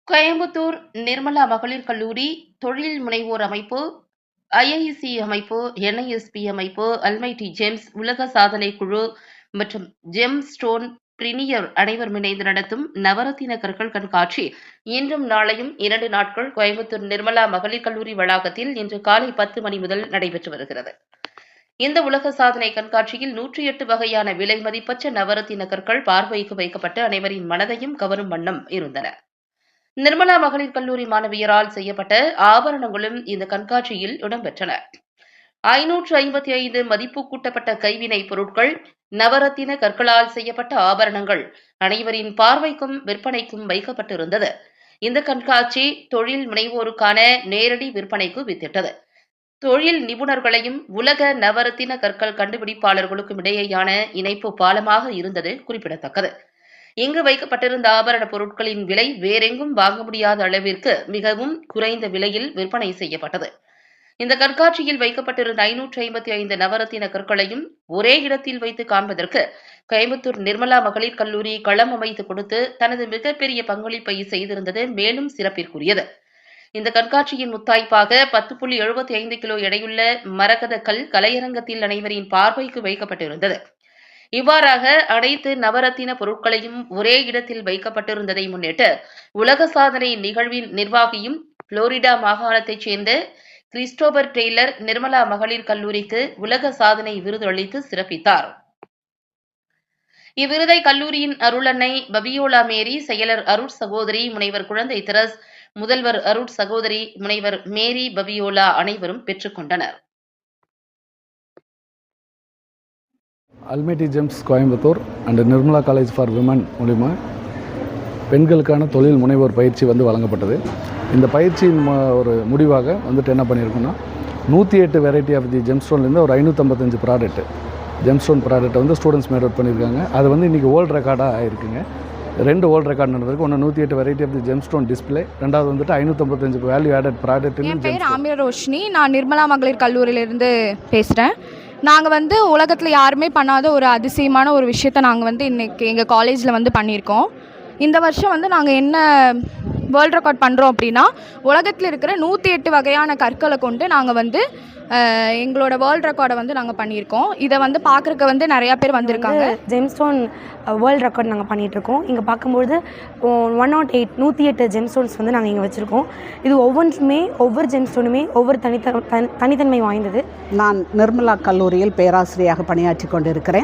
கோயம்புத்தூர் நிர்மலா மகளிர் கல்லூரி, தொழில் முனைவோர் அமைப்பு, ஐஐசி அமைப்பு, என்ஐஎஸ்பி அமைப்பு, அல்மைட்டி ஜெம்ஸ், உலக சாதனை குழு மற்றும் ஜெம் ஸ்டோன் பிரினியர் அனைவரும் இணைந்து நடத்தும் நவரத்தின கற்கள் கண்காட்சி இன்றும் நாளையும் 2 நாட்கள் கோயம்புத்தூர் நிர்மலா மகளிர் கல்லூரி வளாகத்தில் இன்று காலை 10 மணி முதல் நடைபெற்று வருகிறது. இந்த உலக சாதனை கண்காட்சியில் 108 வகையான விலை மதிப்பற்ற நவரத்தின கற்கள் பார்வைக்கு வைக்கப்பட்டு அனைவரின் மனதையும் கவரும் வண்ணம் இருந்தன. நிர்மலா மகளிர் கல்லூரி மாணவியரால் செய்யப்பட்ட ஆபரணங்களும் இந்த கண்காட்சியில் இடம்பெற்றன. 555 மதிப்பு கூட்டப்பட்ட கைவினைப் பொருட்கள், நவரத்தின கற்களால் செய்யப்பட்ட ஆபரணங்கள் அனைவரின் பார்வைக்கும் விற்பனைக்கும் வைக்கப்பட்டிருந்தது. இந்த கண்காட்சி தொழில் முனைவோருக்கான நேரடி விற்பனைக்கு வித்திட்டது. தொழில் நிபுணர்களையும் உலக நவரத்தின கற்கள் கண்டுபிடிப்பாளர்களுக்கும் இடையேயான இணைப்பு பாலமாக இருந்தது குறிப்பிடத்தக்கது. இங்கு வைக்கப்பட்டிருந்த ஆபரண பொருட்களின் விலை வேறெங்கும் வாங்க முடியாத அளவிற்கு மிகவும் குறைந்த விலையில் விற்பனை செய்யப்பட்டது. இந்த கண்காட்சியில் வைக்கப்பட்டிருந்த 555 நவரத்தின கற்களையும் ஒரே இடத்தில் வைத்து காண்பதற்கு கோயம்புத்தூர் நிர்மலா மகளிர் கல்லூரி களம் அமைத்து கொடுத்து தனது மிகப்பெரிய பங்களிப்பை செய்திருந்தது மேலும் சிறப்பிற்குரியது. இந்த கண்காட்சியின் முத்தாய்ப்பாக 10.75 கிலோ எடையுள்ள மரகத கல் கலையரங்கத்தில் அனைவரின் பார்வைக்கு வைக்கப்பட்டிருந்தது. இவ்வாறாக அனைத்து நவரத்தின பொருட்களையும் ஒரே இடத்தில் வைக்கப்பட்டிருந்ததை முன்னிட்டு உலக சாதனை நிகழ்வின் நிர்வாகியும் புளோரிடா மாகாணத்தைச் சேர்ந்த கிறிஸ்டோபர் டெய்லர் நிர்மலா மகளிர் கல்லூரிக்கு உலக சாதனை விருது அளித்து சிறப்பித்தார். இவ்விருதை கல்லூரியின் அருளன்னை பபியோலா மேரி, செயலர் அருட் சகோதரி முனைவர் குழந்தை தெரஸ், முதல்வர் அருட் சகோதரி முனைவர் மேரி பபியோலா அனைவரும் பெற்றுக் கொண்டனர். Almighty gems Coimbatore and Nirmala college for women மூலிமா பெண்களுக்கான தொழில் முனைவோர் பயிற்சி வழங்கப்பட்டது. இந்த பயிற்சியின் ஒரு முடிவாக என்ன பண்ணியிருக்கோன்னா 108 வெரைட்டி ஆஃப் தி ஜெம்ஸ்டோன்லேருந்து ஒரு 555 ஜெம்ஸ்டோன் ப்ராடக்ட்டை ஸ்டூடெண்ட்ஸ் மேட் அவுட் பண்ணியிருக்காங்க. அது இன்றைக்கி வேர்ல்டு ரெக்கார்டாக ஆகிருக்குங்க. 2 வேர்ல்டு ரெக்கார்ட் நடந்திருக்கு. ஒன்று 108 variety of the gemstone display, ரெண்டாவது 555 வேல்யூ ஆடட் ப்ராடக்ட். என் பேர் ஆமிரா ரோஷினி. நான் நிர்மலா மகளிர் கல்லூரியிலேருந்து பேசுகிறேன். நாங்கள் உலகத்தில் யாருமே பண்ணாத ஒரு அதிசயமான ஒரு விஷயத்தை நாங்கள் இன்றைக்கி எங்கள் காலேஜில் பண்ணியிருக்கோம். இந்த வருஷம் நாங்கள் என்ன வேர்ல்ட் ரெக்கார்ட் பண்ணுறோம் அப்படின்னா, உலகத்தில் இருக்கிற 108 வகையான கற்களை கொண்டு நாங்கள் எங்களோட வேர்ல்ட் ரெக்கார்டை நாங்கள் பண்ணியிருக்கோம். இதை பார்க்குறக்கு நிறையா பேர் வந்திருக்காங்க. ஜெம்ஸ்டோன் வேர்ல்ட் ரெக்கார்ட் நாங்கள் பண்ணிகிட்ருக்கோம். இங்கே பார்க்கும்பொழுது 108 ஜெம்ஸ்டோன்ஸ் நாங்கள் இங்கே வச்சுருக்கோம். இது ஒவ்வொரு ஜெம்ஸ்டோனுமே ஒவ்வொரு தனித்தன்மை வாய்ந்தது. நான் நிர்மலா கல்லூரியில் பேராசிரியராக பணியாற்றி கொண்டிருக்கிறேன்.